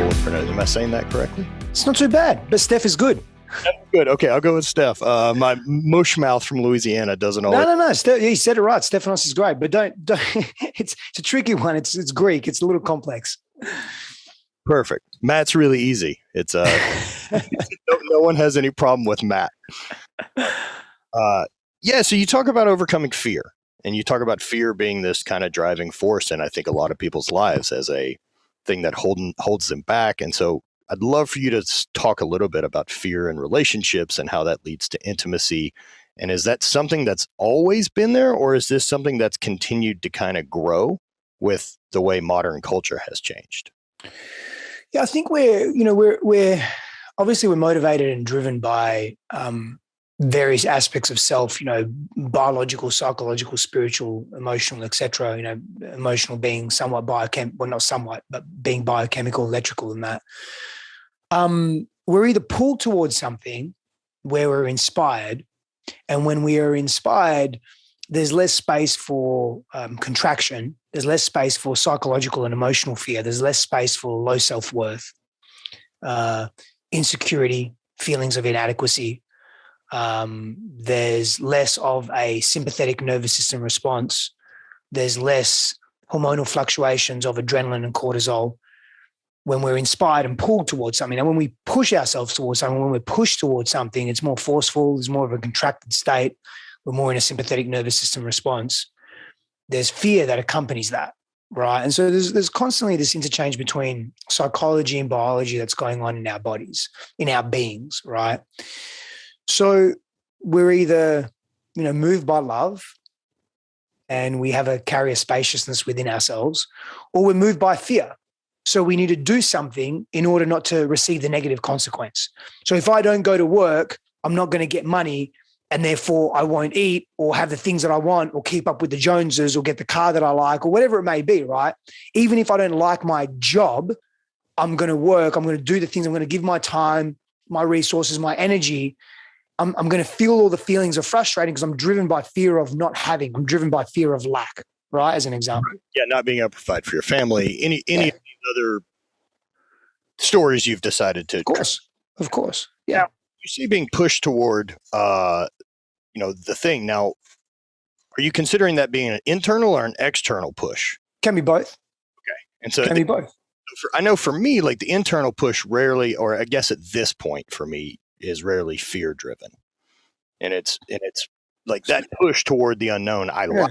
going for it. Am I saying that correctly? It's not too bad, but Steph is good. Good. Okay, I'll go with Steph. My mush mouth from Louisiana doesn't always. No. He said it right. Stefanos is great, but don't. It's a tricky one. It's Greek. It's a little complex. Perfect. Matt's really easy. It's no one has any problem with Matt. Yeah. So you talk about overcoming fear, and you talk about fear being this kind of driving force in I think a lot of people's lives as a thing that holds them back. And so I'd love for you to talk a little bit about fear in relationships and how that leads to intimacy. And is that something that's always been there, or is this something that's continued to kind of grow with the way modern culture has changed? Yeah, I think we're obviously we're motivated and driven by various aspects of self, biological, psychological, spiritual, emotional, etc. Emotional being somewhat not somewhat, but being biochemical, electrical, and that. We're either pulled towards something where we're inspired, and when we are inspired, there's less space for contraction. There's less space for psychological and emotional fear. There's less space for low self-worth, insecurity, feelings of inadequacy. There's less of a sympathetic nervous system response. There's less hormonal fluctuations of adrenaline and cortisol when we're inspired and pulled towards something. And when we push ourselves towards something, when we're pushed towards something, it's more forceful. There's more of a contracted state. We're more in a sympathetic nervous system response. There's fear that accompanies that, right? And so there's constantly this interchange between psychology and biology that's going on in our bodies, in our beings, right? So we're either, moved by love and we carry a spaciousness within ourselves, or we're moved by fear. So we need to do something in order not to receive the negative consequence. So if I don't go to work, I'm not going to get money, and therefore I won't eat or have the things that I want or keep up with the Joneses or get the car that I like or whatever it may be, right? Even if I don't like my job, I'm going to work. I'm going to do the things. I'm going to give my time, my resources, my energy. I'm going to feel all the feelings of frustrating because I'm driven by fear of not having. I'm driven by fear of lack, right? As an example. Yeah, not being able to provide for your family. Any other stories you've decided to? Of course. Yeah. Now, you see being pushed toward, the thing. Now, are you considering that being an internal or an external push? Can be both. Okay. And so can be both. I know for me, like the internal push rarely, or I guess at this point for me, is rarely fear driven. And it's like that push toward the unknown. I like,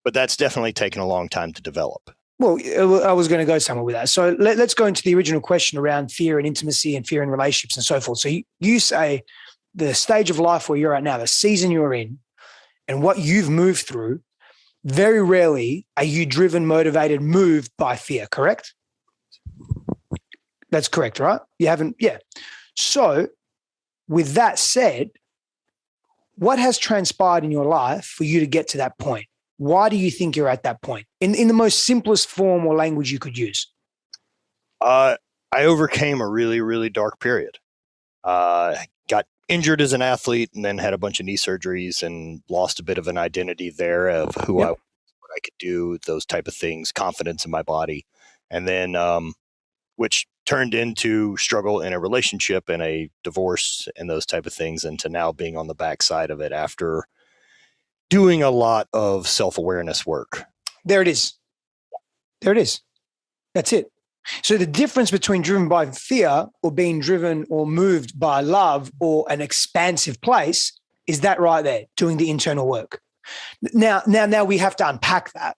but that's definitely taken a long time to develop. Well, I was going to go somewhere with that. So let's go into the original question around fear and intimacy and fear in relationships and so forth. So you say the stage of life where you're at now, the season you're in, and what you've moved through, very rarely are you driven, motivated, moved by fear, correct? That's correct, right? You haven't, yeah. So with that said, what has transpired in your life for you to get to that point? Why do you think you're at that point? In the most simplest form or language you could use. I overcame a really, really dark period. Got injured as an athlete and then had a bunch of knee surgeries and lost a bit of an identity there of who I was, what I could do, those type of things, confidence in my body. And then, which turned into struggle in a relationship and a divorce and those type of things, and to now being on the backside of it after doing a lot of self-awareness work. There it is. That's it. So the difference between driven by fear or being driven or moved by love or an expansive place is that right there, doing the internal work. Now we have to unpack that.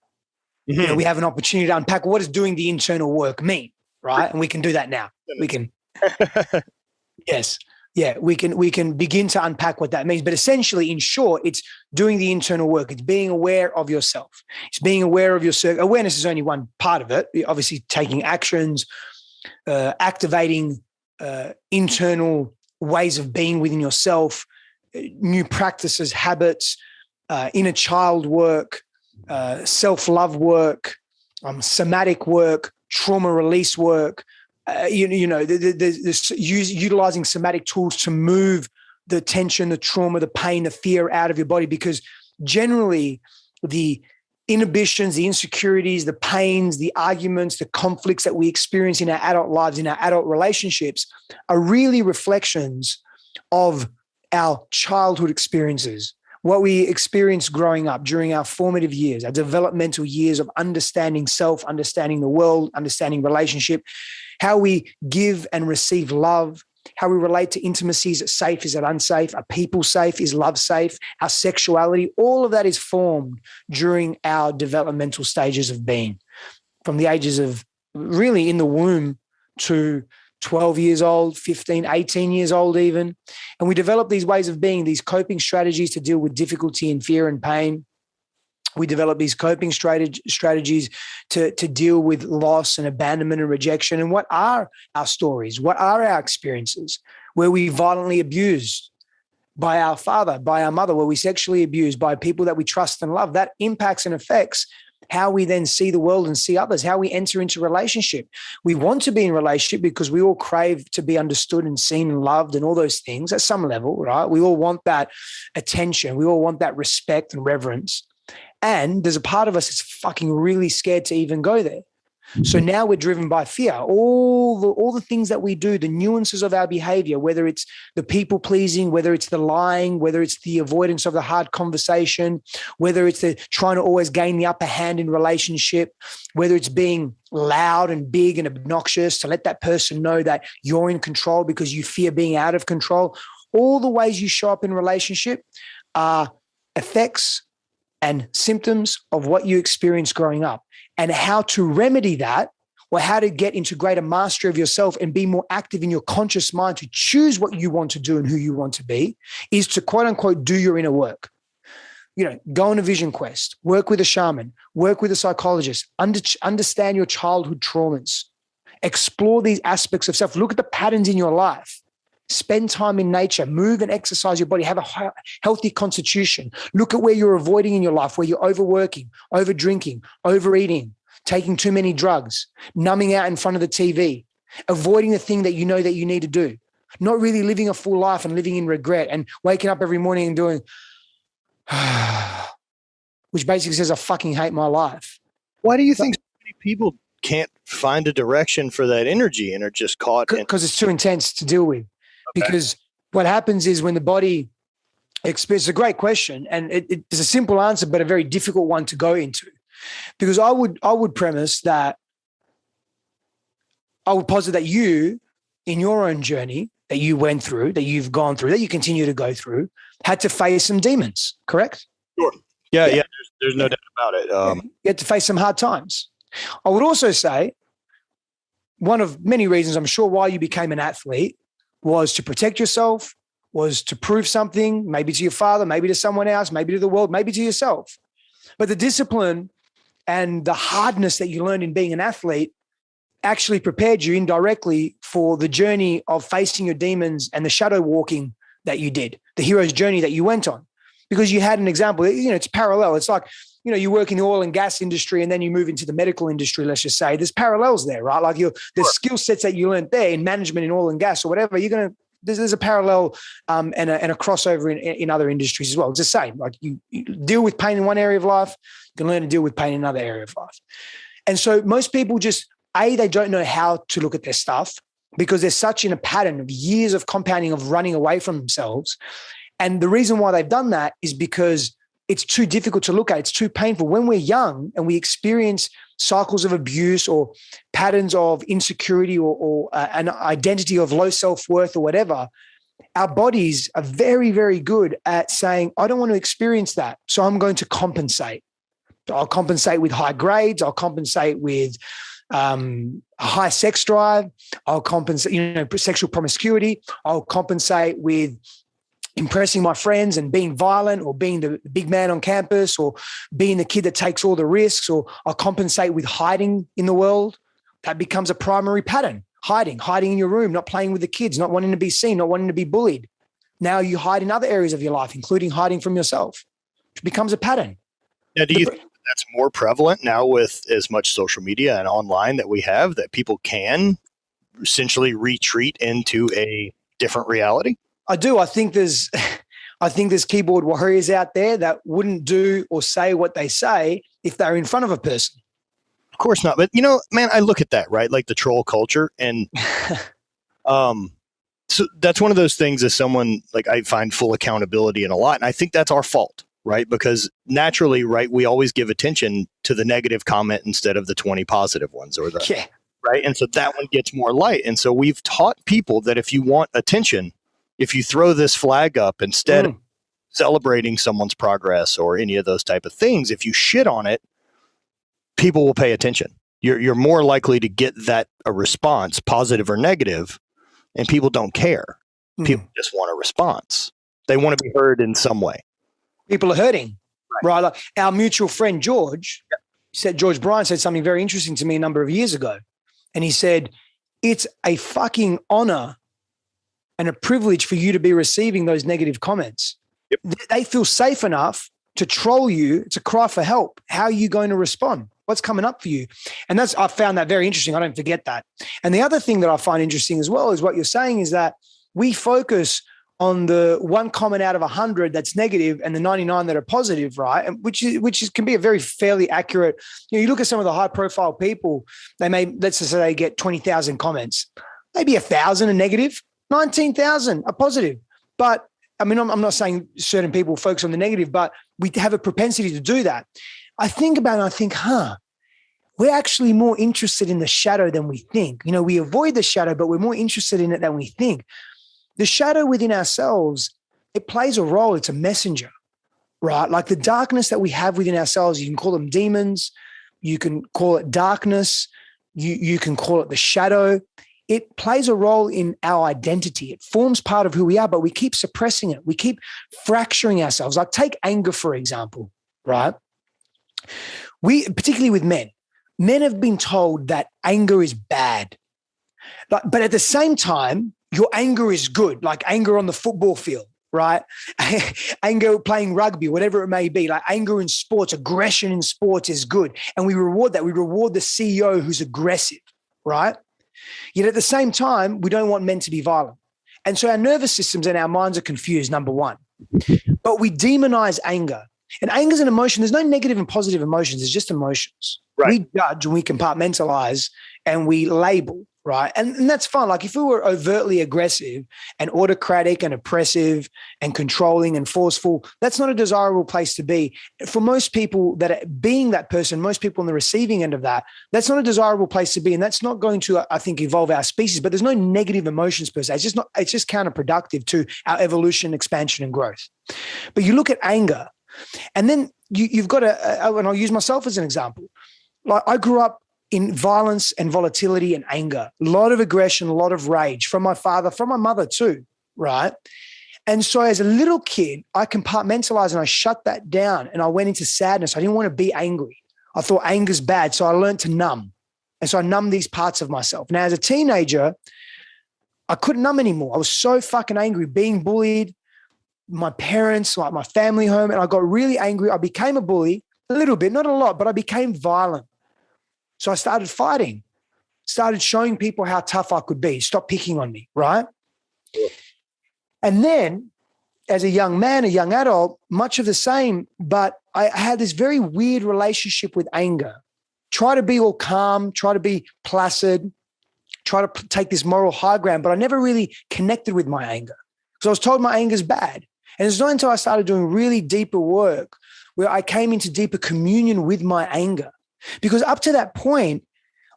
Mm-hmm. We have an opportunity to unpack what does doing the internal work mean, right? And we can do that now. We can. Yes. Yeah, we can begin to unpack what that means. But essentially, in short, it's doing the internal work. It's being aware of yourself. It's being aware of your circle. Awareness is only one part of it. Obviously, taking actions, activating internal ways of being within yourself, new practices, habits, inner child work, self-love work, somatic work, trauma release work. Utilizing somatic tools to move the tension, the trauma, the pain, the fear out of your body, because generally the inhibitions, the insecurities, the pains, the arguments, the conflicts that we experience in our adult lives, in our adult relationships, are really reflections of our childhood experiences, what we experienced growing up during our formative years, our developmental years of understanding self, understanding the world, understanding relationship, how we give and receive love, how we relate to intimacy. Is it safe? Is it unsafe? Are people safe? Is love safe? Our sexuality, all of that is formed during our developmental stages of being, from the ages of really in the womb to 12 years old, 15, 18 years old even. And we develop these ways of being, these coping strategies to deal with difficulty and fear and pain. We develop these coping strategies to deal with loss and abandonment and rejection. And what are our stories? What are our experiences? Where we violently abused by our father, by our mother, where we sexually abused by people that we trust and love. That impacts and affects how we then see the world and see others, how we enter into relationship. We want to be in relationship because we all crave to be understood and seen and loved and all those things at some level, right? We all want that attention. We all want that respect and reverence. And there's a part of us that's fucking really scared to even go there. So now we're driven by fear. All the things that we do, the nuances of our behavior, whether it's the people pleasing, whether it's the lying, whether it's the avoidance of the hard conversation, whether it's the trying to always gain the upper hand in relationship, whether it's being loud and big and obnoxious to let that person know that you're in control because you fear being out of control. All the ways you show up in relationship are effects and symptoms of what you experienced growing up. And how to remedy that, or how to get into greater mastery of yourself and be more active in your conscious mind to choose what you want to do and who you want to be, is to quote unquote do your inner work. Go on a vision quest, work with a shaman, work with a psychologist, understand your childhood traumas, explore these aspects of self, look at the patterns in your life. Spend time in nature, move and exercise your body, have a healthy constitution. Look at where you're avoiding in your life, where you're overworking, over drinking, overeating, taking too many drugs, numbing out in front of the TV, avoiding the thing that you know that you need to do, not really living a full life and living in regret and waking up every morning and doing, which basically says, I fucking hate my life. Why do you think so many people can't find a direction for that energy and are just caught? Because it's too intense to deal with. Okay. Because what happens is when the body experiences, a great question, and it's a simple answer, but a very difficult one to go into. Because I would premise that, I would posit that you, in your own journey that you went through, that you've gone through, that you continue to go through, had to face some demons, correct? Sure. Yeah. There's no doubt about it. You had to face some hard times. I would also say one of many reasons, I'm sure, why you became an athlete was to protect yourself, was to prove something, maybe to your father, maybe to someone else, maybe to the world, maybe to yourself. But the discipline and the hardness that you learned in being an athlete actually prepared you indirectly for the journey of facing your demons and the shadow walking that you did, the hero's journey that you went on. Because you had an example, it's parallel. It's like, you work in the oil and gas industry and then you move into the medical industry, let's just say. There's parallels there, right? Like the skill sets that you learned there in management in oil and gas or whatever, there's a parallel and a crossover in other industries as well. It's the same. Like you deal with pain in one area of life, you can learn to deal with pain in another area of life. And so most people just, they don't know how to look at their stuff because they're such in a pattern of years of compounding, of running away from themselves. And the reason why they've done that is because it's too difficult to look at. It's too painful. When we're young and we experience cycles of abuse or patterns of insecurity or an identity of low self-worth or whatever, our bodies are very, very good at saying, I don't want to experience that, so I'm going to compensate. I'll compensate with high grades. I'll compensate with a high sex drive. I'll compensate, sexual promiscuity. I'll compensate with impressing my friends and being violent or being the big man on campus or being the kid that takes all the risks, or I'll compensate with hiding in the world. That becomes a primary pattern. Hiding in your room, not playing with the kids, not wanting to be seen, not wanting to be bullied. Now you hide in other areas of your life, including hiding from yourself. It becomes a pattern. Now, do you think that's more prevalent now with as much social media and online that we have, that people can essentially retreat into a different reality? I do. I think there's I think there's keyboard warriors out there that wouldn't do or say what they say if they're in front of a person. Of course not. But, man, I look at that, right? Like the troll culture. And so that's one of those things as someone, like, I find full accountability in a lot. And I think that's our fault, right? Because naturally, right, we always give attention to the negative comment instead of the 20 positive ones, or right. And so that one gets more light. And so we've taught people that if you want attention, if you throw this flag up instead of celebrating someone's progress or any of those type of things, if you shit on it, people will pay attention. You're more likely to get a response, positive or negative, and people don't care. People just want a response. They want to be heard in some way. People are hurting, right? Like our mutual friend George Bryan said something very interesting to me a number of years ago. And he said, it's a fucking honor and a privilege for you to be receiving those negative comments. Yep. They feel safe enough to troll you, to cry for help. How are you going to respond? What's coming up for you? And I found that very interesting. I don't forget that. And the other thing that I find interesting as well is what you're saying is that we focus on the one comment out of 100 that's negative and the 99 that are positive, right? And which can be a very fairly accurate. You look at some of the high profile people, let's just say they get 20,000 comments, maybe 1,000 are negative, 19,000 are positive. But I mean, I'm not saying certain people focus on the negative, but we have a propensity to do that. I think about it and I think, we're actually more interested in the shadow than we think. We avoid the shadow, but we're more interested in it than we think. The shadow within ourselves, it plays a role. It's a messenger, right? Like the darkness that we have within ourselves, you can call them demons, you can call it darkness, you can call it the shadow. It plays a role in our identity. It forms part of who we are, but we keep suppressing it. We keep fracturing ourselves. Like take anger, for example, right? Particularly with men have been told that anger is bad. But at the same time, your anger is good, like anger on the football field, right? Anger playing rugby, whatever it may be, like anger in sports, aggression in sports is good. And we reward that. We reward the CEO who's aggressive, right? Yet at the same time, we don't want men to be violent. And so our nervous systems and our minds are confused, number one. But we demonize anger. And anger is an emotion. There's no negative and positive emotions. It's just emotions. Right. We judge and we compartmentalize and we label, right? And that's fine. Like if we were overtly aggressive and autocratic and oppressive and controlling and forceful, that's not a desirable place to be. For most people that are being that person, most people on the receiving end of that, that's not a desirable place to be. And that's not going to, I think, evolve our species, but there's no negative emotions per se. It's just counterproductive to our evolution, expansion, and growth. But you look at anger, and then you've got and I'll use myself as an example. Like I grew up in violence and volatility and anger, a lot of aggression, a lot of rage from my father, from my mother too, right? And so as a little kid, I compartmentalized and I shut that down and I went into sadness. I didn't want to be angry. I thought anger's bad. So I learned to numb. And so I numbed these parts of myself. Now as a teenager, I couldn't numb anymore. I was so fucking angry, being bullied, my parents, like my family home, and I got really angry. I became a bully a little bit, not a lot, but I became violent. So I started fighting, started showing people how tough I could be. Stop picking on me, right? Yeah. And then as a young man, a young adult, much of the same, but I had this very weird relationship with anger. Try to be all calm, try to be placid, try to take this moral high ground, but I never really connected with my anger. So I was told my anger is bad. And it's not until I started doing really deeper work where I came into deeper communion with my anger. Because up to that point,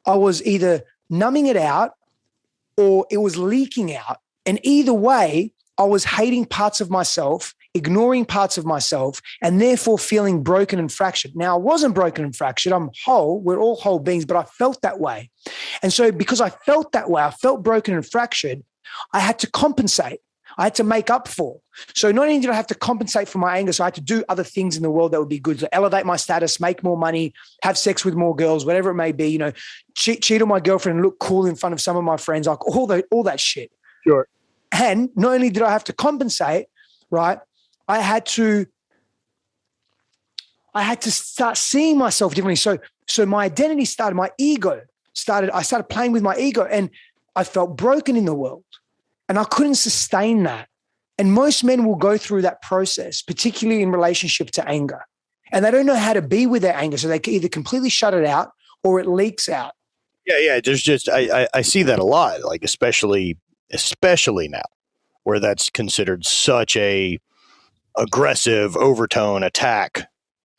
I was either numbing it out or it was leaking out. And either way, I was hating parts of myself, ignoring parts of myself, and therefore feeling broken and fractured. Now, I wasn't broken and fractured. I'm whole. We're all whole beings, but I felt that way. And so because I felt that way, I felt broken and fractured, I had to compensate. I had to make up for. So not only did I have to compensate for my anger, so I had to do other things in the world that would be good to elevate my status, make more money, have sex with more girls, whatever it may be, cheat on my girlfriend and look cool in front of some of my friends, like all that shit. Sure. And not only did I have to compensate, right, I had to start seeing myself differently. So my identity started, my ego started, I started playing with my ego and I felt broken in the world and I couldn't sustain that. And most men will go through that process, particularly in relationship to anger. And they don't know how to be with their anger. So they can either completely shut it out or it leaks out. Yeah. There's just I see that a lot, like especially now, where that's considered such a aggressive overtone attack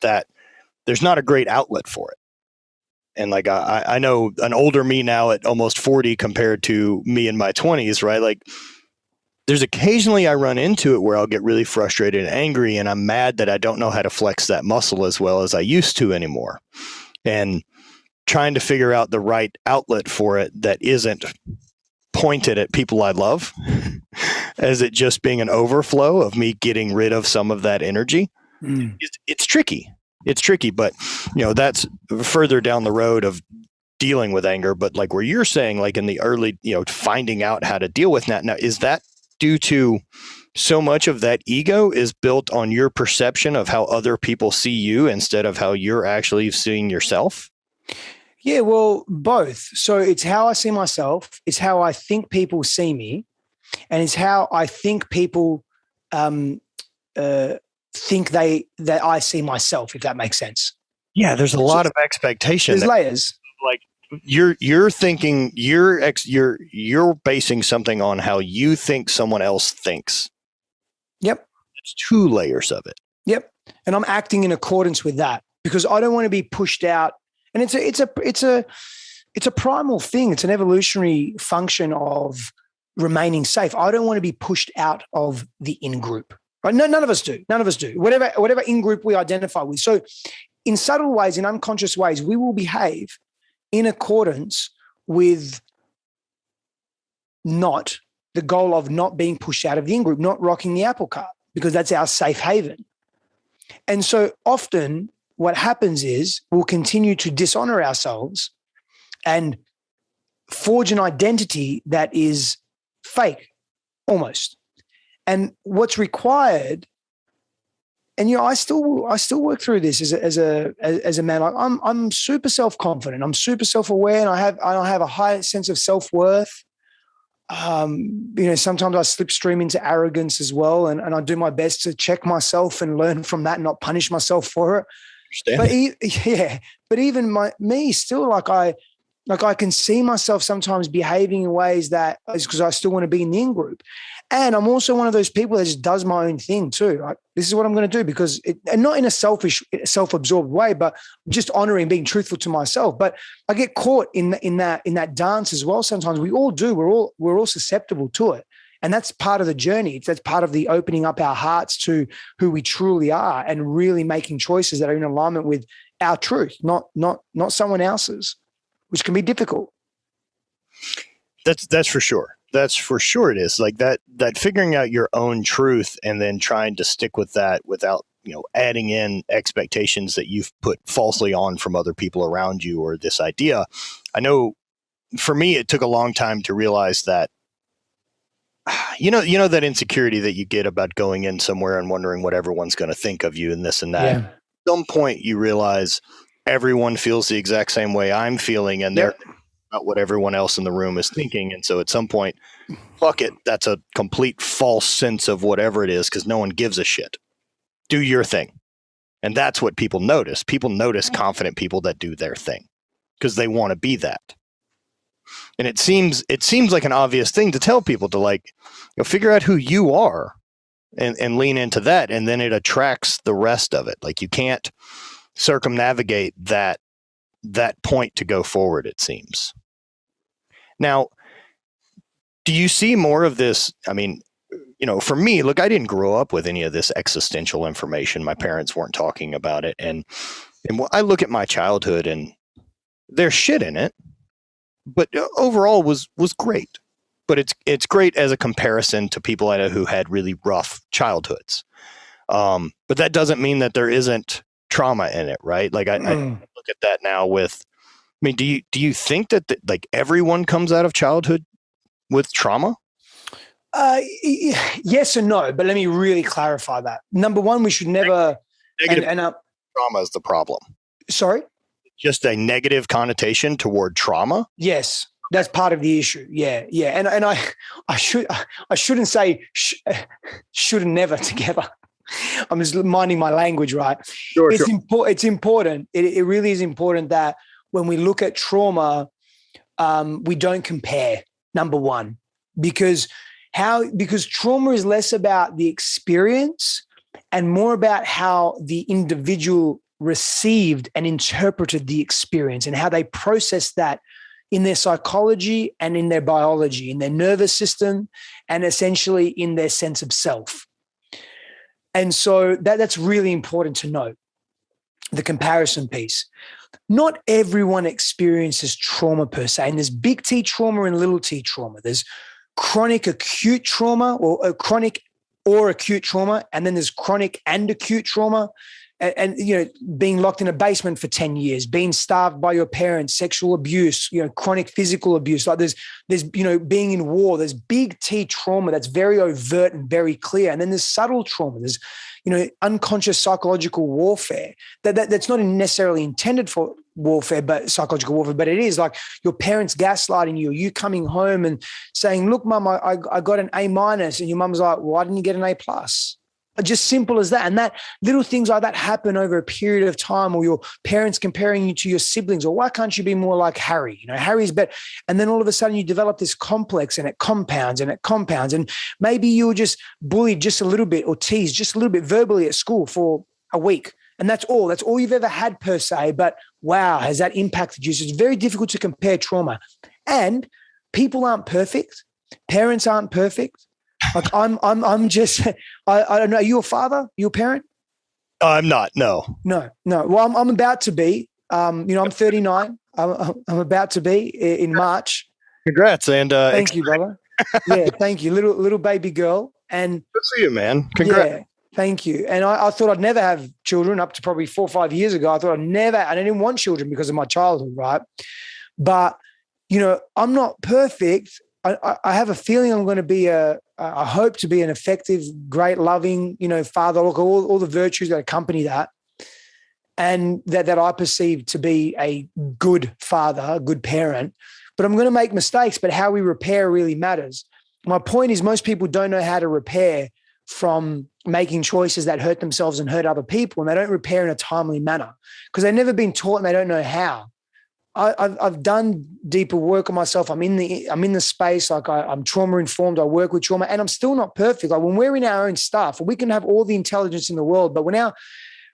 that there's not a great outlet for it. And like I know an older me now at almost 40 compared to me in my 20s, right? Like there's occasionally I run into it where I'll get really frustrated and angry, and I'm mad that I don't know how to flex that muscle as well as I used to anymore. And trying to figure out the right outlet for it that isn't pointed at people I love, as it just being an overflow of me getting rid of some of that energy. It's tricky. It's tricky, but that's further down the road of dealing with anger. But like where you're saying, like in the early, finding out how to deal with that. Now, is that due to so much of that ego is built on your perception of how other people see you instead of how you're actually seeing yourself? Yeah, well, both. So it's how I see myself, it's how I think people see me, and it's how I think people think that I see myself, if that makes sense. Yeah, there's a lot of expectation. There's layers. Like you're thinking you're basing something on how you think someone else thinks. Yep. It's 2 layers of it. Yep. And I'm acting in accordance with that because I don't want to be pushed out. And it's a primal thing. It's an evolutionary function of remaining safe. I don't want to be pushed out of the in-group. Right? No, none of us do. None of us do. Whatever in-group we identify with. So in subtle ways, in unconscious ways, we will behave in accordance with not the goal of not being pushed out of the in-group, not rocking the apple cart, because that's our safe haven. And so often what happens is we'll continue to dishonor ourselves and forge an identity that is fake almost. And what's required, and I still work through this as a man. Like I'm super self-confident. I'm super self-aware, and I have a high sense of self-worth. Sometimes I slipstream into arrogance as well, and I do my best to check myself and learn from that, and not punish myself for it. But even me still, like I can see myself sometimes behaving in ways that is because I still want to be in the in-group. And I'm also one of those people that just does my own thing too. Like, this is what I'm going to do because and not in a selfish, self-absorbed way, but just honoring, being truthful to myself. But I get caught in that dance as well. Sometimes we all do. We're all susceptible to it. And that's part of the journey. That's part of the opening up our hearts to who we truly are and really making choices that are in alignment with our truth, not someone else's, which can be difficult. That's for sure. That's for sure. It is like that figuring out your own truth and then trying to stick with that without, adding in expectations that you've put falsely on from other people around you or this idea. I know for me, it took a long time to realize that, that insecurity that you get about going in somewhere and wondering what everyone's going to think of you and this and that. Yeah. At some point you realize everyone feels the exact same way I'm feeling and they're about what everyone else in the room is thinking. And so at some point, fuck it, that's a complete false sense of whatever it is because no one gives a shit. Do your thing. And that's what people notice. People notice confident people that do their thing because they want to be that. And it seems like an obvious thing to tell people to figure out who you are and lean into that. And then it attracts the rest of it. Like you can't circumnavigate that point to go forward, it seems. Now, do you see more of this? I mean, for me, look, I didn't grow up with any of this existential information. My parents weren't talking about it. And I look at my childhood and there's shit in it, but overall was great. But it's great as a comparison to people I know who had really rough childhoods. But that doesn't mean that there isn't trauma in it, right? Like I look at that now with, do you think that everyone comes out of childhood with trauma? Yes and no, but let me really clarify that. Number one, we should never negative trauma is the problem. Sorry? Just a negative connotation toward trauma. Yes. That's part of the issue. Yeah. And I shouldn't say should and never together. I'm just minding my language, right? Sure. It's important. It really is important that when we look at trauma, we don't compare. Number one, because trauma is less about the experience and more about how the individual received and interpreted the experience and how they process that in their psychology and in their biology, in their nervous system, and essentially in their sense of self. And so that's really important to note, the comparison piece. Not everyone experiences trauma per se, and there's big T trauma and little t trauma. There's chronic acute trauma or chronic or acute trauma, and then there's chronic and acute trauma. And being locked in a basement for 10 years, being starved by your parents, sexual abuse, chronic physical abuse. Like there's being in war. There's big T trauma that's very overt and very clear. And then there's subtle trauma. There's unconscious psychological warfare that's not necessarily intended for warfare, but psychological warfare. But it is like your parents gaslighting you coming home and saying, "Look, Mum, I got an A-," and your mum's like, "Why didn't you get an A+?" Just simple as that. And that little things like that happen over a period of time, or your parents comparing you to your siblings, or why can't you be more like Harry? Harry's better. And then all of a sudden you develop this complex and it compounds. And maybe you were just bullied just a little bit or teased just a little bit verbally at school for a week. And that's all you've ever had per se. But wow, has that impacted you? So it's very difficult to compare trauma. And people aren't perfect. Parents aren't perfect. Like I'm just, I don't know. Are you a father? You a parent? I'm not. No. Well, I'm about to be. I'm 39. I'm about to be in March. Congrats, and thank you, brother. Yeah, thank you, little baby girl. And good for you, man. Congrats. Yeah, thank you. And I thought I'd never have children up to probably 4 or 5 years ago. I thought I didn't want children because of my childhood, right? But I'm not perfect. I have a feeling I'm going to be I hope to be an effective, great, loving, father. Look, all the virtues that accompany that, and that I perceive to be a good father, a good parent. But I'm going to make mistakes, but how we repair really matters. My point is most people don't know how to repair from making choices that hurt themselves and hurt other people, and they don't repair in a timely manner because they've never been taught and they don't know how. I've done deeper work on myself. I'm in the space. Like I'm trauma informed. I work with trauma, and I'm still not perfect. Like when we're in our own stuff, we can have all the intelligence in the world, but when our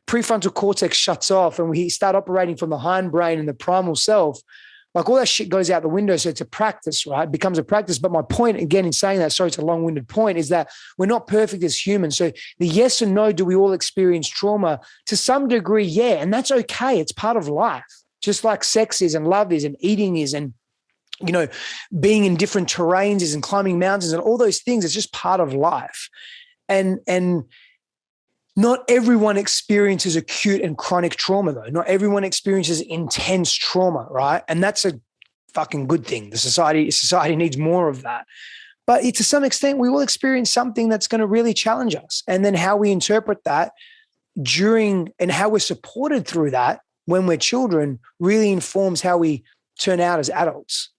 prefrontal cortex shuts off and we start operating from the hindbrain and the primal self, like all that shit goes out the window. So it's a practice, right? It becomes a practice. But my point again in saying that, sorry, it's a long-winded point, is that we're not perfect as humans. So the yes and no, do we all experience trauma? To some degree, yeah, and that's okay. It's part of life. Just like sex is and love is and eating is and, being in different terrains is and climbing mountains and all those things, it's just part of life. And not everyone experiences acute and chronic trauma though. Not everyone experiences intense trauma, right? And that's a fucking good thing. The society needs more of that. But to some extent, we will experience something that's going to really challenge us. And then how we interpret that during and how we're supported through that when we're children really informs how we turn out as adults.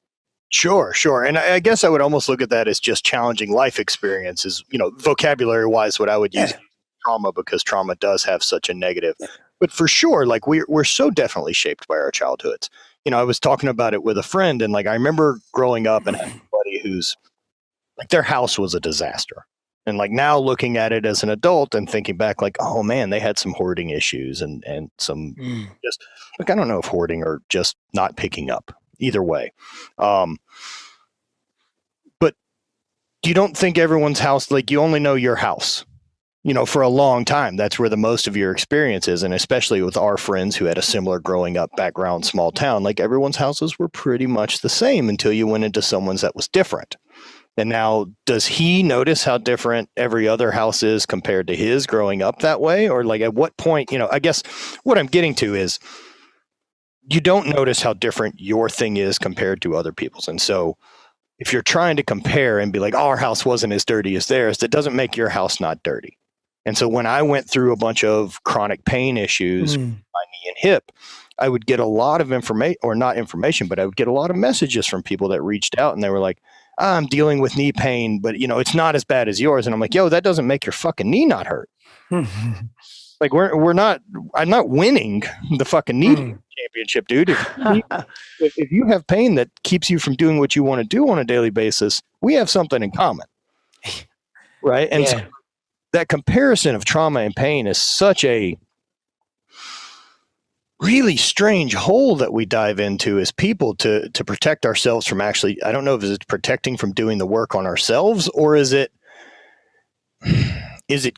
Sure. And I guess I would almost look at that as just challenging life experiences, vocabulary wise, what I would use trauma, because trauma does have such a negative, but for sure, like we're so definitely shaped by our childhoods. I was talking about it with a friend, and like, I remember growing up and having somebody who's like, their house was a disaster. And like now looking at it as an adult and thinking back, like, oh man, they had some hoarding issues and some just like, I don't know if hoarding or just not picking up, either way. But you don't think everyone's house, like you only know your house, for a long time. That's where the most of your experience is. And especially with our friends who had a similar growing up background, small town, like everyone's houses were pretty much the same until you went into someone's that was different. And now, does he notice how different every other house is compared to his growing up that way? Or like at what point, I guess what I'm getting to is you don't notice how different your thing is compared to other people's. And so if you're trying to compare and be like, oh, our house wasn't as dirty as theirs, that doesn't make your house not dirty. And so when I went through a bunch of chronic pain issues, my knee and hip, I would get a lot of information, or not information, but I would get a lot of messages from people that reached out and they were like, I'm dealing with knee pain, but it's not as bad as yours. And I'm like, yo, that doesn't make your fucking knee not hurt. Like I'm not winning the fucking knee championship, dude. If you have pain that keeps you from doing what you want to do on a daily basis, we have something in common. Right. And so that comparison of trauma and pain is such a really strange hole that we dive into as people to protect ourselves from actually, I don't know if it's protecting from doing the work on ourselves, or is it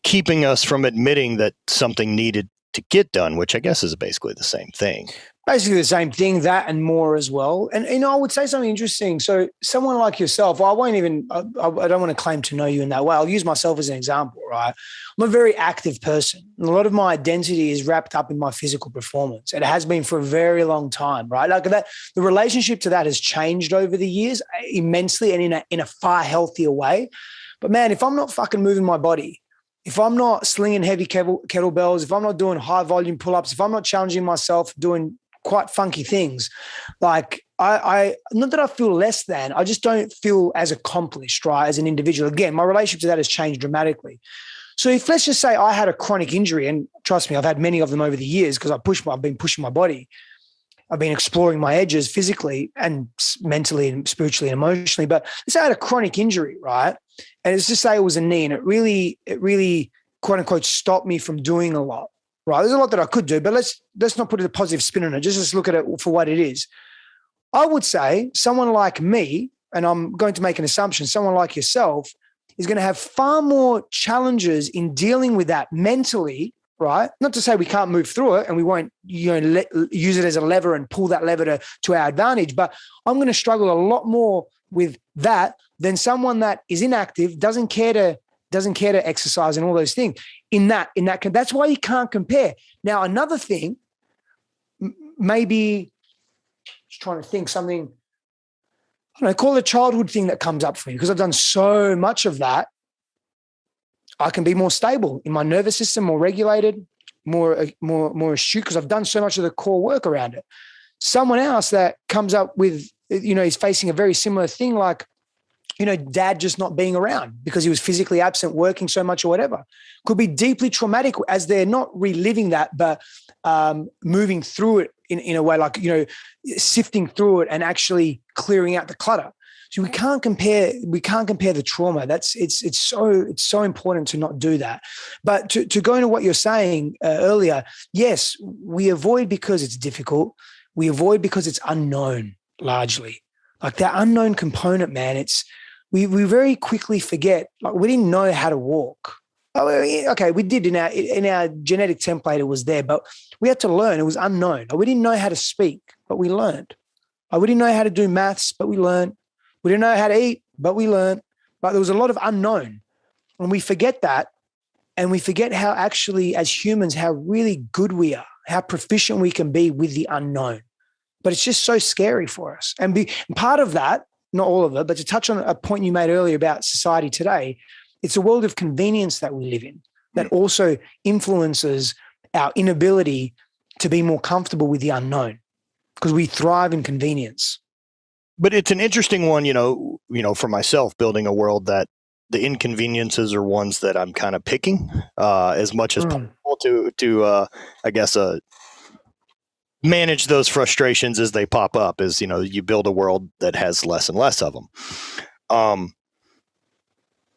keeping us from admitting that something needed to get done, which I guess is basically the same thing. Basically the same thing, that and more as well. And, I would say something interesting. So someone like yourself, I don't want to claim to know you in that way. I'll use myself as an example, right? I'm a very active person. And a lot of my identity is wrapped up in my physical performance. It has been for a very long time, right? Like that, the relationship to that has changed over the years immensely and in a far healthier way. But man, if I'm not fucking moving my body, if I'm not slinging heavy kettlebells, if I'm not doing high volume pull-ups, if I'm not challenging myself, doing quite funky things, like I not that I feel less than, I just don't feel as accomplished, right, as an individual. Again, my relationship to that has changed dramatically. So if, let's just say, I had a chronic injury, and trust me, I've had many of them over the years because I've been pushing my body. I've been exploring my edges physically and mentally and spiritually and emotionally. But let's say I had a chronic injury, right? And let's just say it was a knee, and it really quote unquote stopped me from doing a lot. Right. There's a lot that I could do, but let's not put a positive spin on it. Just look at it for what it is. I would say someone like me, and I'm going to make an assumption, someone like yourself is going to have far more challenges in dealing with that mentally, right? Not to say we can't move through it and we won't use it as a lever and pull that lever to our advantage, but I'm going to struggle a lot more with that than someone that is inactive, doesn't care to exercise and all those things. That's why you can't compare. Now, another thing, maybe just trying to think something, I don't know, call it a childhood thing that comes up for me because I've done so much of that. I can be more stable in my nervous system, more regulated, more astute because I've done so much of the core work around it. Someone else that comes up with, is facing a very similar thing, like, dad just not being around because he was physically absent, working so much or whatever, could be deeply traumatic as they're not reliving that, but moving through it in a way like, sifting through it and actually clearing out the clutter. So we can't compare the trauma. It's so important to not do that. But to go into what you're saying earlier, yes, we avoid because it's difficult. We avoid because it's unknown largely. Like that unknown component, man, we very quickly forget. Like we didn't know how to walk. Okay, we did in our genetic template, it was there, but we had to learn. It was unknown. We didn't know how to speak, but we learned. We didn't know how to do maths, but we learned. We didn't know how to eat, but we learned. But there was a lot of unknown. And we forget that. And we forget how actually, as humans, how really good we are, how proficient we can be with the unknown. But it's just so scary for us. And part of that, not all of it, but to touch on a point you made earlier about society today, it's a world of convenience that we live in that also influences our inability to be more comfortable with the unknown because we thrive in convenience. But it's an interesting one, for myself, building a world that the inconveniences are ones that I'm kind of picking as much as possible to I guess, manage those frustrations as they pop up. As you build a world that has less and less of them.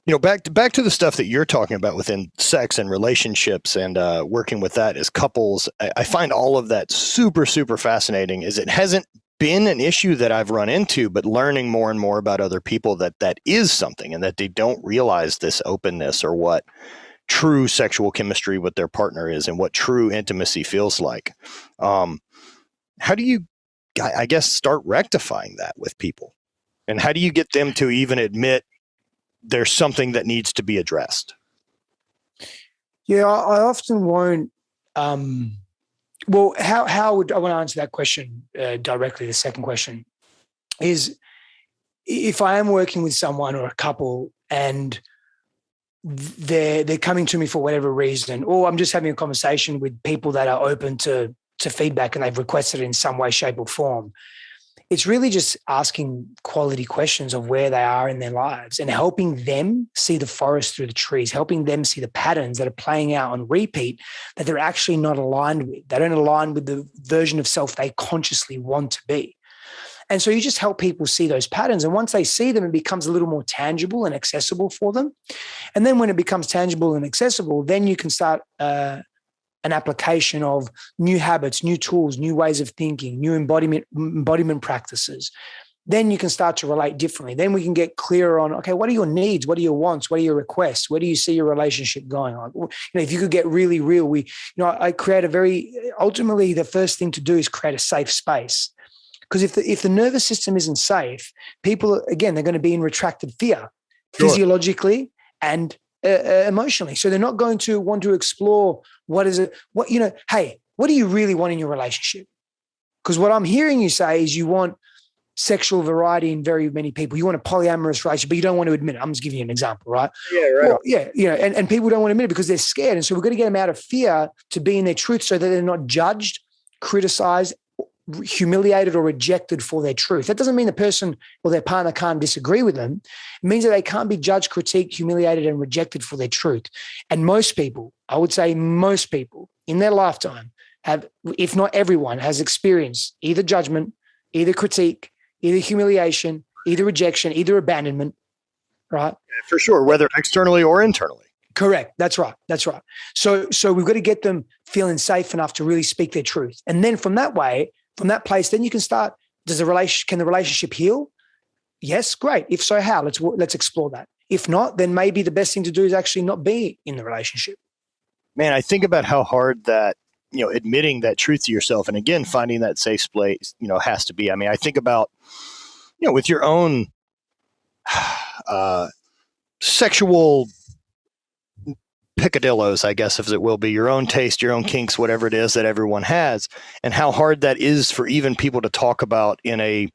Back to the stuff that you're talking about within sex and relationships and working with that as couples. I find all of that super, super fascinating. Is it hasn't been an issue that I've run into, but learning more and more about other people that is something and that they don't realize this openness or what true sexual chemistry with their partner is and what true intimacy feels like. How do you, I guess, start rectifying that with people? And how do you get them to even admit there's something that needs to be addressed? Yeah, I often won't. Well, how would I want to answer that question directly? The second question is, if I am working with someone or a couple and they're coming to me for whatever reason, or I'm just having a conversation with people that are open to feedback and they've requested it in some way, shape, or form. It's really just asking quality questions of where they are in their lives and helping them see the forest through the trees, helping them see the patterns that are playing out on repeat that they're actually not aligned with. They don't align with the version of self they consciously want to be. And so you just help people see those patterns. And once they see them, it becomes a little more tangible and accessible for them. And then when it becomes tangible and accessible, then you can start an application of new habits, new tools, new ways of thinking, new embodiment practices. Then you can start to relate differently. Then we can get clearer on, okay, what are your needs? What are your wants? What are your requests? Where do you see your relationship going on? If you could get really real, I create ultimately the first thing to do is create a safe space. Because if the nervous system isn't safe, people, again, they're going to be in retracted fear, physiologically and emotionally. So they're not going to want to explore hey, what do you really want in your relationship? Because what I'm hearing you say is you want sexual variety in very many people. You want a polyamorous relationship, but you don't want to admit it. I'm just giving you an example, right? Yeah, right. Well, yeah, and people don't want to admit it because they're scared. And so we're going to get them out of fear to be in their truth so that they're not judged, criticized, humiliated, or rejected for their truth. That doesn't mean the person or their partner can't disagree with them. It means that they can't be judged, critiqued, humiliated, and rejected for their truth. And most people, I would say most people in their lifetime have, if not everyone, has experienced either judgment, either critique, either humiliation, either rejection, either abandonment, right? For sure, whether externally or internally. Correct. That's right. So we've got to get them feeling safe enough to really speak their truth. And then from that place, then you can start, can the relationship heal? Yes, great. If so, how? Let's explore that. If not, then maybe the best thing to do is actually not be in the relationship. Man, I think about how hard that, admitting that truth to yourself and again, finding that safe place, has to be. I mean, I think about, with your own sexual picadillos, I guess, if it will be, your own taste, your own kinks, whatever it is that everyone has, and how hard that is for even people to talk about in a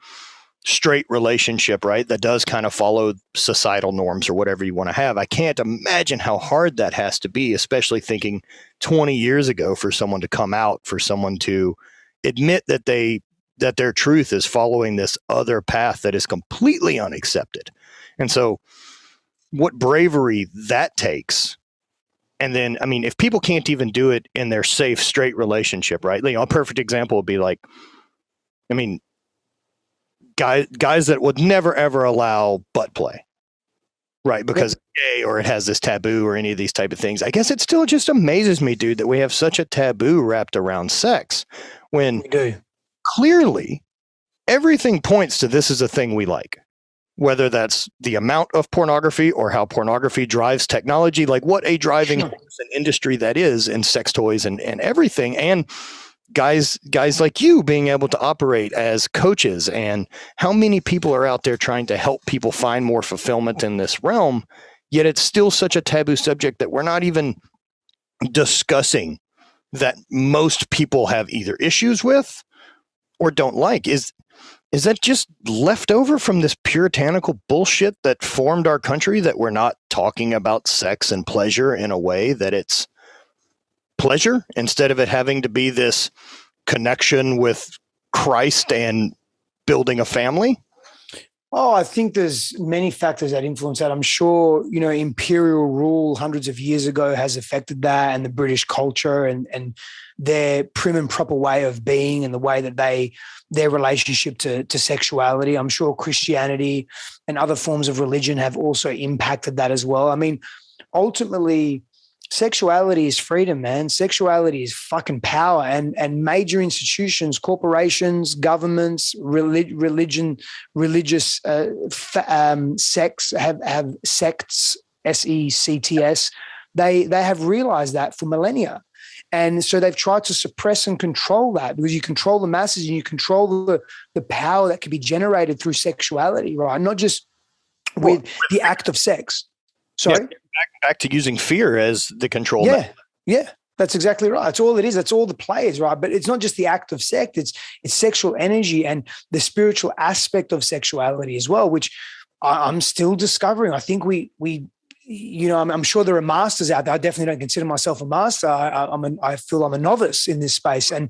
straight relationship, right? That does kind of follow societal norms or whatever you want to have. I can't imagine how hard that has to be, especially thinking 20 years ago for someone to come out, for someone to admit that their truth is following this other path that is completely unaccepted. And so what bravery that takes. And then, I mean, if people can't even do it in their safe, straight relationship, right? A perfect example would be like, I mean, guys that would never, ever allow butt play, right? Because it's gay or it has this taboo or any of these type of things. I guess it still just amazes me, dude, that we have such a taboo wrapped around sex when We do. Clearly everything points to this is a thing we like. Whether that's the amount of pornography or how pornography drives technology, like what a driving force and industry that is in sex toys and everything. And guys like you being able to operate as coaches, and how many people are out there trying to help people find more fulfillment in this realm, yet it's still such a taboo subject that we're not even discussing, that most people have either issues with or don't like. Is that just left over from this puritanical bullshit that formed our country, that we're not talking about sex and pleasure in a way that it's pleasure, instead of it having to be this connection with Christ and building a family? Oh, I think there's many factors that influence that. I'm sure, imperial rule hundreds of years ago has affected that, and the British culture and their prim and proper way of being, and the way that their relationship to sexuality. I'm sure Christianity and other forms of religion have also impacted that as well. I mean, ultimately, sexuality is freedom, man. Sexuality is fucking power, and major institutions, corporations, governments, religious sects have sects, SECTS. They have realized that for millennia. And so they've tried to suppress and control that, because you control the masses and you control the power that can be generated through sexuality, right? Not just with the act of sex. Sorry? Yeah, back to using fear as the control. Yeah, that's exactly right. That's all it is. That's all the play is, right? But it's not just the act of sex. It's sexual energy and the spiritual aspect of sexuality as well, which I'm still discovering. I think we I'm sure there are masters out there. I definitely don't consider myself a master. I feel I'm a novice in this space, and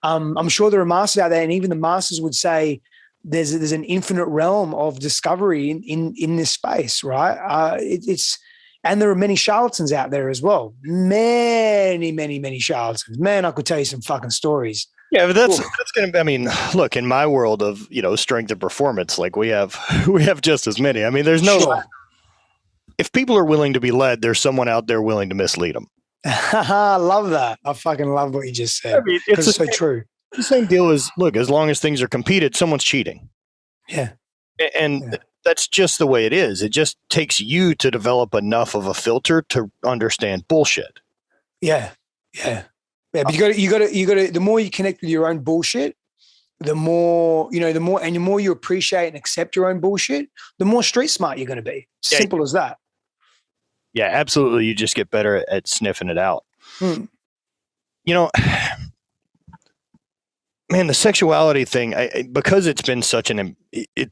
I'm sure there are masters out there, and even the masters would say there's an infinite realm of discovery in this space, right? And there are many charlatans out there as well. Many charlatans. Man, I could tell you some fucking stories. Yeah, but that's going to. I mean, look, in my world of strength and performance, like we have just as many. I mean, there's no. Sure. If people are willing to be led, there's someone out there willing to mislead them. I love that. I fucking love what you just said. I mean, it's so true. The same deal as, look, as long as things are competed, someone's cheating. Yeah. And that's just the way it is. It just takes you to develop enough of a filter to understand bullshit. Yeah. But you got to. The more you connect with your own bullshit, the more you appreciate and accept your own bullshit, the more street smart you're going to be. Simple as that. Yeah, absolutely. You just get better at sniffing it out. Man, the sexuality thing, because it's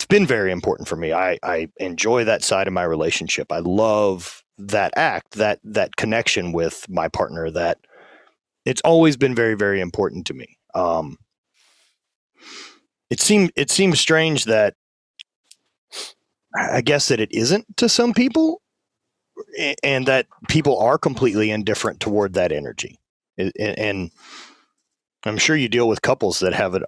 been very important for me. I enjoy that side of my relationship. I love that act, that connection with my partner. That it's always been very, very important to me. It seems strange that I guess that it isn't to some people, and that people are completely indifferent toward that energy. And I'm sure you deal with couples that have a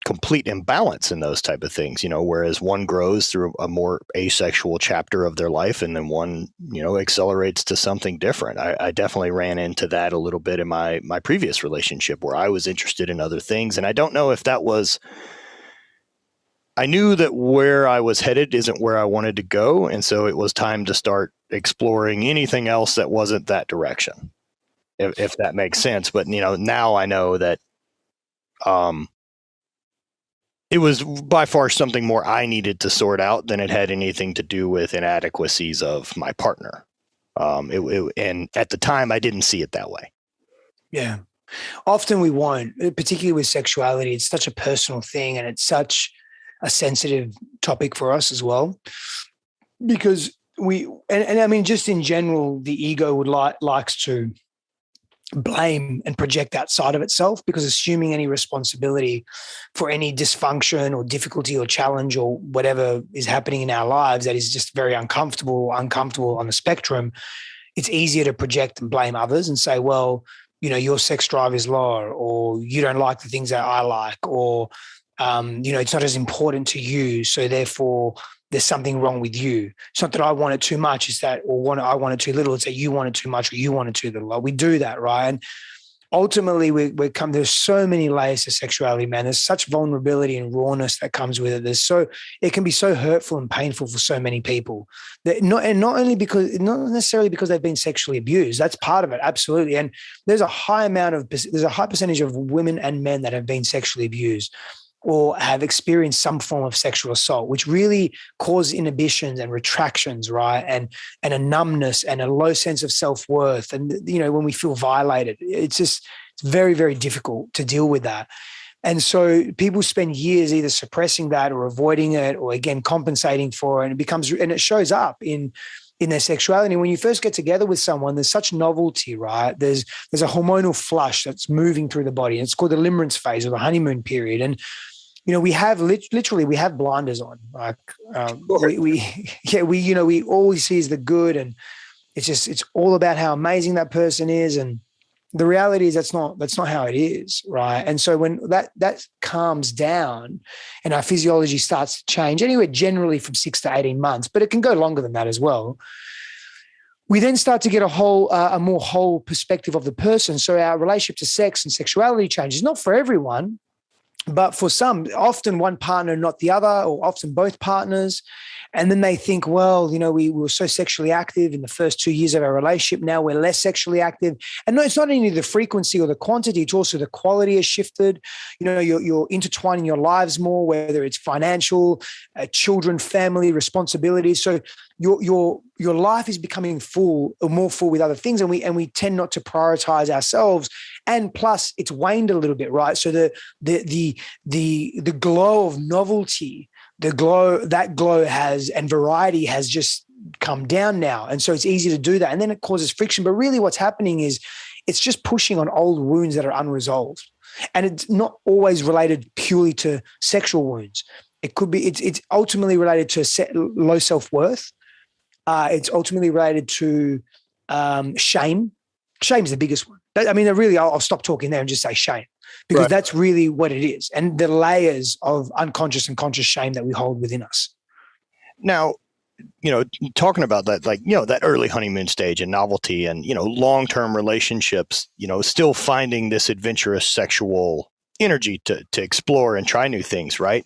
complete imbalance in those type of things, whereas one grows through a more asexual chapter of their life, and then one, accelerates to something different. I definitely ran into that a little bit in my previous relationship, where I was interested in other things. And I don't know if that was, I knew that where I was headed isn't where I wanted to go. And so it was time to start exploring anything else that wasn't that direction, if that makes sense. But, now I know that it was by far something more I needed to sort out than it had anything to do with inadequacies of my partner. And at the time, I didn't see it that way. Yeah. Often we won't, particularly with sexuality. It's such a personal thing, and it's such a sensitive topic for us as well, because I mean, just in general, the ego would likes to blame and project outside of itself, because assuming any responsibility for any dysfunction or difficulty or challenge or whatever is happening in our lives that is just very uncomfortable on the spectrum, it's easier to project and blame others and say, well, your sex drive is low, or you don't like the things that I like, or it's not as important to you, so therefore there's something wrong with you. It's not that I want it too much, it's that, I want it too little. It's that you want it too much or you want it too little. Like, we do that, right? And ultimately there's so many layers to sexuality, man. There's such vulnerability and rawness that comes with it. It can be so hurtful and painful for so many people. Not necessarily because they've been sexually abused. That's part of it, absolutely. And there's a high percentage of women and men that have been sexually abused or have experienced some form of sexual assault, which really cause inhibitions and retractions, right? And a numbness and a low sense of self-worth. And, when we feel violated, it's very, very difficult to deal with that. And so people spend years either suppressing that or avoiding it, or again, compensating for it. And it shows up in their sexuality. When you first get together with someone, there's such novelty, right? There's a hormonal flush that's moving through the body. It's called the Limerence Phase, or the honeymoon period. And we have literally we have blinders on. Like we always see is the good, and it's all about how amazing that person is. And the reality is that's not how it is, right? And so when that calms down and our physiology starts to change, anywhere generally from 6 to 18 months, but it can go longer than that as well, we then start to get a more whole perspective of the person. So our relationship to sex and sexuality changes, not for everyone, but for some, often one partner, not the other, or often both partners. And then they think, well, we were so sexually active in the first 2 years of our relationship. Now we're less sexually active. And no, it's not only the frequency or the quantity, it's also the quality has shifted. You're intertwining your lives more, whether it's financial, children, family, responsibilities. So your life is becoming more full with other things. And we tend not to prioritize ourselves. And plus it's waned a little bit, right? So the glow of novelty that glow has, and variety has just come down now. And so it's easy to do that. And then it causes friction. But really what's happening is it's just pushing on old wounds that are unresolved. And it's not always related purely to sexual wounds. It could be, it's ultimately related to low self-worth. It's ultimately related to shame. Shame is the biggest one. I mean, really, I'll stop talking there and just say shame, because that's really what it is. And the layers of unconscious and conscious shame that we hold within us. Now, talking about that, like, that early honeymoon stage and novelty and, long-term relationships, still finding this adventurous sexual energy to explore and try new things, right?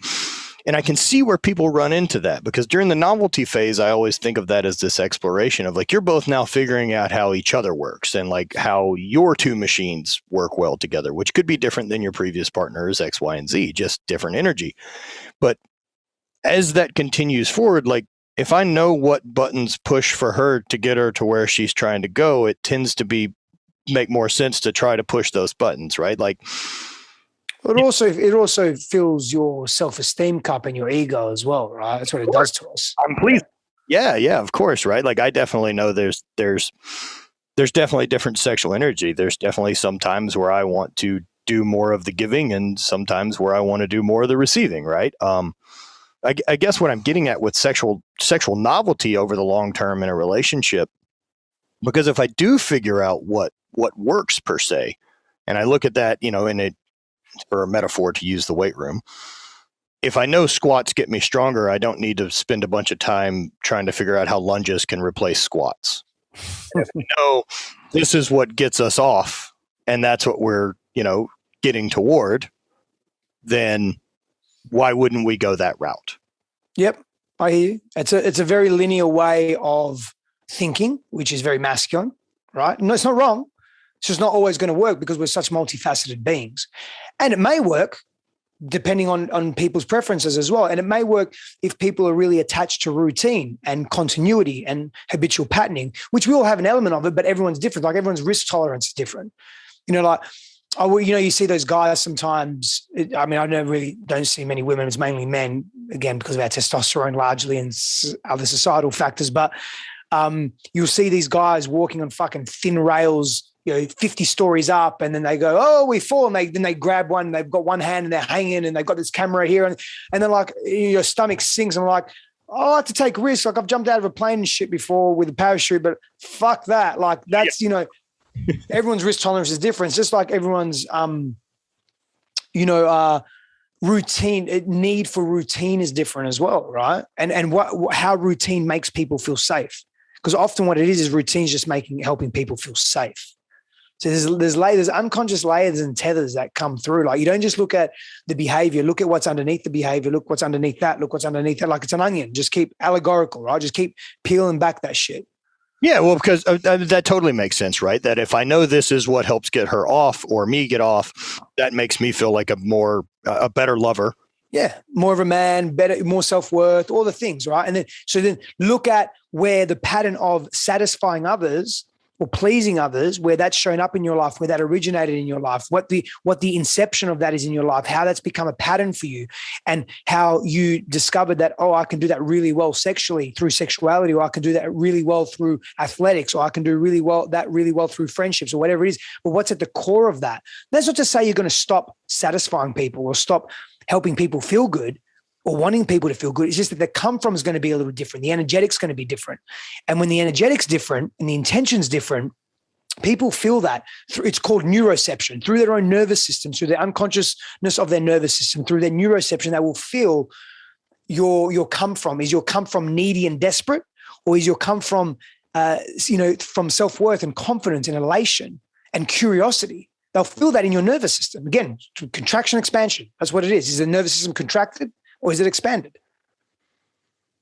And I can see where people run into that, because during the novelty phase, I always think of that as this exploration of, like, you're both now figuring out how each other works and, like, how your two machines work well together, which could be different than your previous partner's X, Y, and Z, just different energy. But as that continues forward, like, if I know what buttons push for her to get her to where she's trying to go, it tends to make more sense to try to push those buttons, right? Like, it also fills your self-esteem cup and your ego as well, right? That's what it does to us. I'm pleased. Yeah, of course, right? Like, I definitely know there's definitely different sexual energy. There's definitely some times where I want to do more of the giving, and sometimes where I want to do more of the receiving, right? I guess what I'm getting at with sexual novelty over the long term in a relationship, because if I do figure out what works per se, and I look at that, in it for a metaphor to use the weight room, if I know squats get me stronger, I don't need to spend a bunch of time trying to figure out how lunges can replace squats. If I know this is what gets us off, and that's what we're, getting toward, then why wouldn't we go that route? Yep, I hear you. It's a very linear way of thinking, which is very masculine, right? No, it's not wrong. It's just not always going to work because we're such multifaceted beings. And it may work depending on people's preferences as well. And it may work if people are really attached to routine and continuity and habitual patterning, which we all have an element of it, but everyone's different. Like, everyone's risk tolerance is different. You see those guys sometimes. I don't see many women. It's mainly men, again, because of our testosterone largely and other societal factors. But you'll see these guys walking on fucking thin rails, 50 stories up, and then they go, oh, we fall. And then they grab one, they've got one hand and they're hanging, and they've got this camera here. And then, like, your stomach sinks. And I'm like, I like to take risks. Like, I've jumped out of a plane and shit before with a parachute, but fuck that. Like, that's, everyone's risk tolerance is different. It's just like everyone's, routine, need for routine is different as well, right? And how routine makes people feel safe. Because often what it is routine is just helping people feel safe. So there's unconscious layers and tethers that come through. Like, you don't just look at the behavior, look at what's underneath the behavior, look what's underneath that, look what's underneath that. Like, it's an onion. Just keep allegorical, right? Just keep peeling back that shit. Yeah, well, because that totally makes sense, right? That if I know this is what helps get her off or me get off, that makes me feel like a better lover. Yeah, more of a man, better, more self-worth, all the things, right? And then look at where the pattern of satisfying others or pleasing others, where that's shown up in your life, where that originated in your life, what the inception of that is in your life, how that's become a pattern for you, and how you discovered that, oh, I can do that really well sexually through sexuality, or I can do that really well through athletics, or I can do really well through friendships, or whatever it is. But what's at the core of that? That's not to say you're going to stop satisfying people or stop helping people feel good or wanting people to feel good. It's just that the come from is going to be a little different. The energetic's going to be different. And when the energetic's different and the intention's different, people feel that. It's called neuroception, through their own nervous system, through the unconsciousness of their nervous system, through their neuroception. They will feel your come from. Is your come from needy and desperate, or is your come from, from self-worth and confidence and elation and curiosity? They'll feel that in your nervous system. Again, contraction, expansion. That's what it is. Is the nervous system contracted or is it expanded?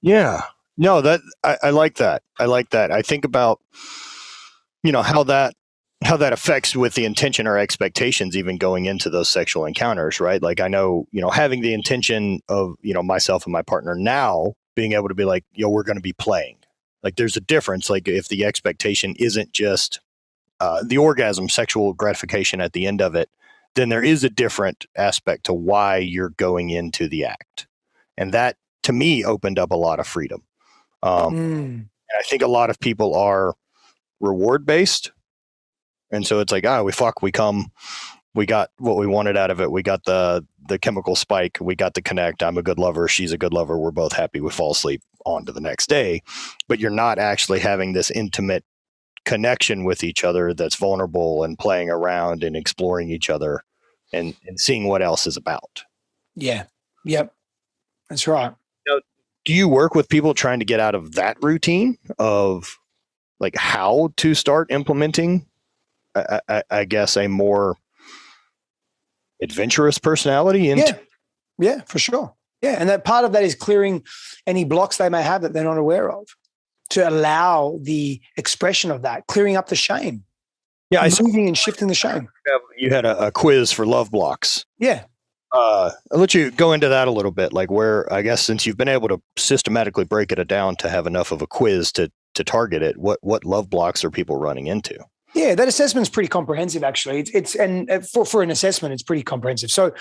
Yeah. No, I like that. I like that. I think about, how that affects with the intention or expectations, even going into those sexual encounters, right? Like, I know, having the intention of, myself and my partner now being able to be like, we're going to be playing. Like, there's a difference. Like, if the expectation isn't just the orgasm, sexual gratification at the end of it, then there is a different aspect to why you're going into the act. And that to me, opened up a lot of freedom. And I think a lot of people are reward based. And so it's like, we come, we got what we wanted out of it. We got the chemical spike. We got the connect. I'm a good lover. She's a good lover. We're both happy. We fall asleep, on to the next day. But you're not actually having this intimate connection with each other that's vulnerable and playing around and exploring each other and seeing what else is about. Yeah. Yep. That's right. Now, do you work with people trying to get out of that routine of like how to start implementing, I guess, a more adventurous personality into? Yeah, for sure. Yeah. And that part of that is clearing any blocks they may have that they're not aware of, to allow the expression of that, clearing up the shame. Yeah. Moving and shifting the shame. You had a quiz for love blocks. Yeah. I'll let you go into that a little bit, like where, I guess, since you've been able to systematically break it down to have enough of a quiz to target it, what love blocks are people running into? Yeah, that assessment is pretty comprehensive, actually. It's for an assessment, it's pretty comprehensive. So,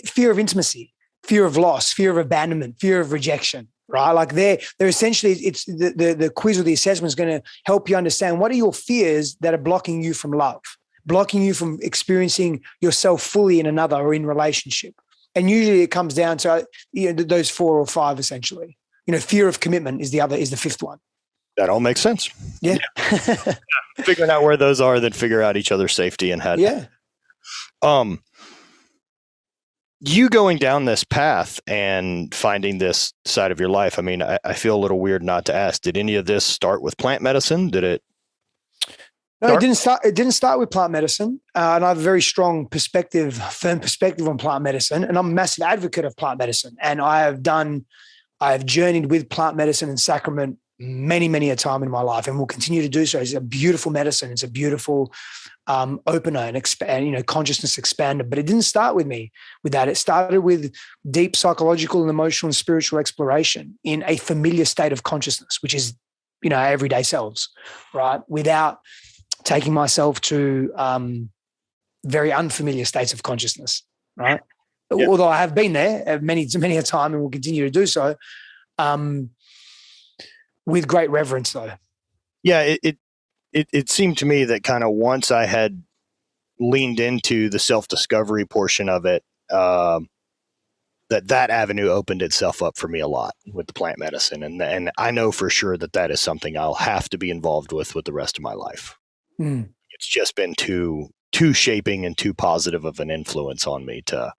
fear of intimacy, fear of loss, fear of abandonment, fear of rejection, right? Like they're essentially, it's the quiz or the assessment is going to help you understand what are your fears that are blocking you from love, blocking you from experiencing yourself fully in another or in relationship. And usually it comes down to those 4 or 5 essentially. Fear of commitment is the fifth one. That all makes sense. Yeah. Figuring out where those are, then figure out each other's safety and how to. Yeah. You going down this path and finding this side of your life, I mean, I feel a little weird not to ask. Did any of this start with plant medicine? Did it? No, it didn't start with plant medicine. And I have a very strong firm perspective on plant medicine. And I'm a massive advocate of plant medicine. And I have journeyed with plant medicine and sacrament many, many a time in my life, and will continue to do so. It's a beautiful medicine. It's a beautiful opener and consciousness expander. But it didn't start with me with that. It started with deep psychological and emotional and spiritual exploration in a familiar state of consciousness, which is, our everyday selves, right? Without taking myself to very unfamiliar states of consciousnness, right? Yeah. Although I have been there many a time and will continue to do so. With great reverence, though. Yeah, it seemed to me that kind of once I had leaned into the self-discovery portion of it, that avenue opened itself up for me a lot with the plant medicine. And I know for sure that is something I'll have to be involved with the rest of my life. It's just been too shaping and too positive of an influence on me to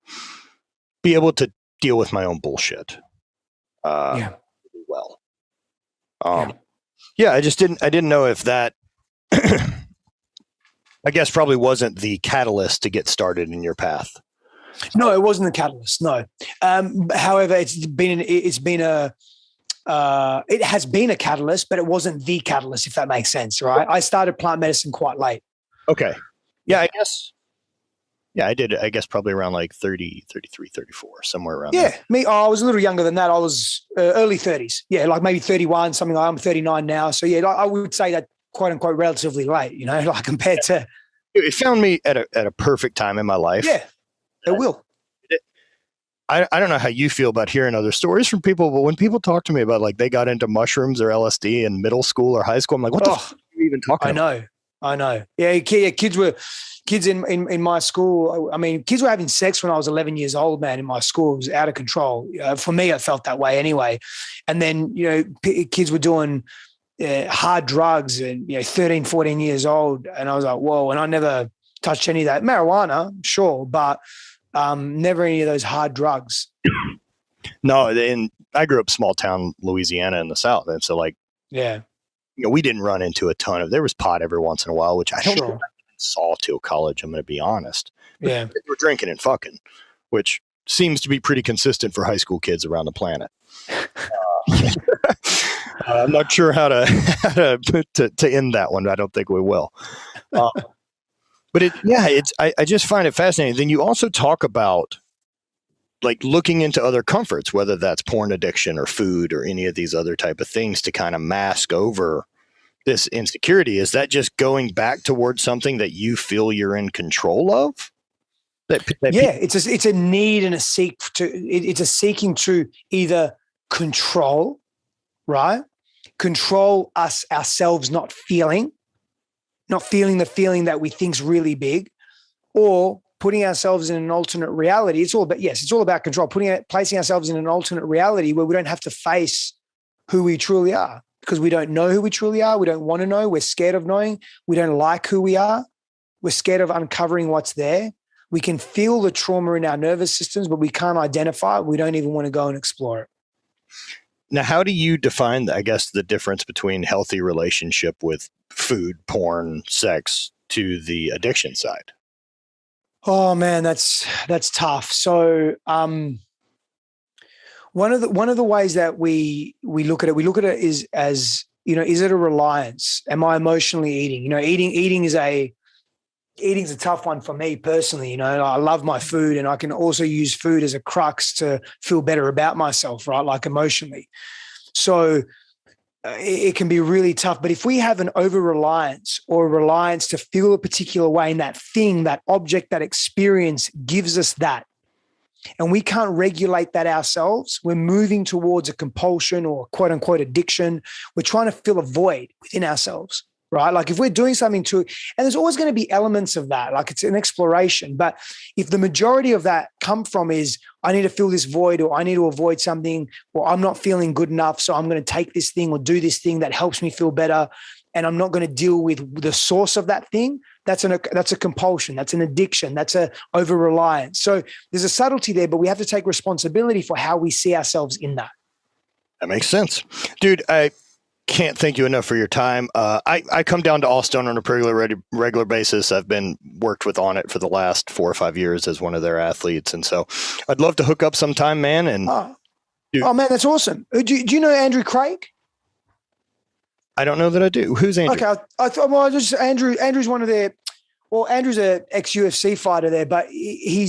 be able to deal with my own bullshit well. I just didn't know if that, I guess probably wasn't the catalyst to get started in your path. No, it wasn't the catalyst. No. However, it has been a catalyst, but it wasn't the catalyst, if that makes sense. Right. I started plant medicine quite late. Okay. Yeah, I guess. Yeah, I did. I guess probably around like 30, 33, 34, somewhere around there. Yeah, I was a little younger than that. I was early 30s. Yeah, like maybe 31, something like that. I'm 39 now. So yeah, I would say that quote unquote relatively late, like compared to. It found me at a perfect time in my life. Yeah, it will. I don't know how you feel about hearing other stories from people, but when people talk to me about like they got into mushrooms or LSD in middle school or high school, I'm like, what the fuck are you even talking about? I know. Yeah, kids in my school. I mean, kids were having sex when I was 11 years old, man, in my school. It was out of control. For me, it felt that way anyway. And then, kids were doing hard drugs and, 13, 14 years old. And I was like, whoa. And I never touched any of that. Marijuana, sure, but never any of those hard drugs. No, and I grew up small town Louisiana in the South. And so we didn't run into a ton of, there was pot every once in a while, which I don't think I saw till college. I'm going to be honest. But they were drinking and fucking, which seems to be pretty consistent for high school kids around the planet. I'm not sure how to end that one. I don't think we will. But I just find it fascinating. Then you also talk about like looking into other comforts, whether that's porn addiction or food or any of these other type of things to kind of mask over this insecurity. Is that just going back towards something that you feel you're in control of? It's a need and a seek it's a seeking to either control, right? Control ourselves not feeling the feeling that we think's really big, or putting ourselves in an alternate reality. It's all about control, placing ourselves in an alternate reality where we don't have to face who we truly are, because we don't know who we truly are. We don't want to know. We're scared of knowing. We don't like who we are. We're scared of uncovering what's there. We can feel the trauma in our nervous systems, but we can't identify it. We don't even want to go and explore it. Now, how do you define, I guess, the difference between healthy relationship with food, porn, sex to the addiction side? Oh man, that's tough. So, one of the ways that we look at it is as, is it a reliance? Am I emotionally eating? Eating's a tough one for me personally. I love my food, and I can also use food as a crux to feel better about myself, right? Like emotionally. So it can be really tough. But if we have an over-reliance or a reliance to feel a particular way, and that thing, that object, that experience gives us that, and we can't regulate that ourselves, we're moving towards a compulsion or quote unquote addiction. We're trying to fill a void within ourselves, right? Like if we're doing something to, and there's always going to be elements of that, like it's an exploration. But if the majority of that come from is, I need to fill this void, or I need to avoid something, or I'm not feeling good enough, so I'm going to take this thing or do this thing that helps me feel better, and I'm not going to deal with the source of that thing, that's a compulsion, that's an addiction, that's a over-reliance. So there's a subtlety there, but we have to take responsibility for how we see ourselves in that. That makes sense. Dude, I can't thank you enough for your time. I come down to Allstone on a regular basis. I've been worked with on it for the last 4 or 5 years as one of their athletes. And so I'd love to hook up sometime, man. And man, that's awesome. Do you know Andrew Craig? I don't know that I do. Who's Andrew? Okay, I thought, Andrew's one of their. Well, Andrew's a ex-UFC fighter there, but he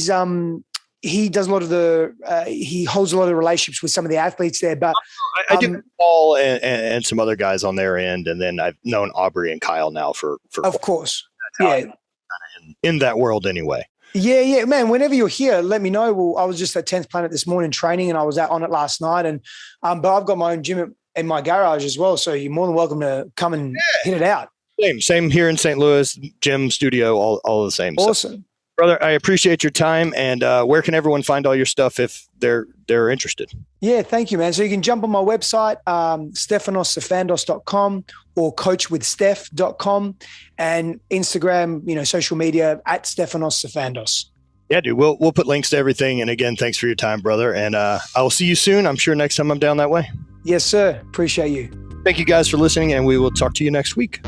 does a lot of he holds a lot of relationships with some of the athletes there. But I do Paul and some other guys on their end, and then I've known Aubrey and Kyle now for of course, in that world anyway. Yeah, man. Whenever you're here, let me know. Well, I was just at 10th Planet this morning training, and I was out on it last night, and but I've got my own gym in my garage as well, so you're more than welcome to come and hit it out. Same here in St. Louis, gym, studio, all the same. Awesome. So, brother, I appreciate your time. And where can everyone find all your stuff if they're interested? Yeah, thank you, man. So you can jump on my website, stefanossifandos.com, or coachwithsteph.com, and Instagram, social media at Stefanos Sifandos. Yeah, dude, we'll put links to everything. And again, thanks for your time, brother. And I will see you soon. I'm sure next time I'm down that way. Yes, sir. Appreciate you. Thank you guys for listening, and we will talk to you next week.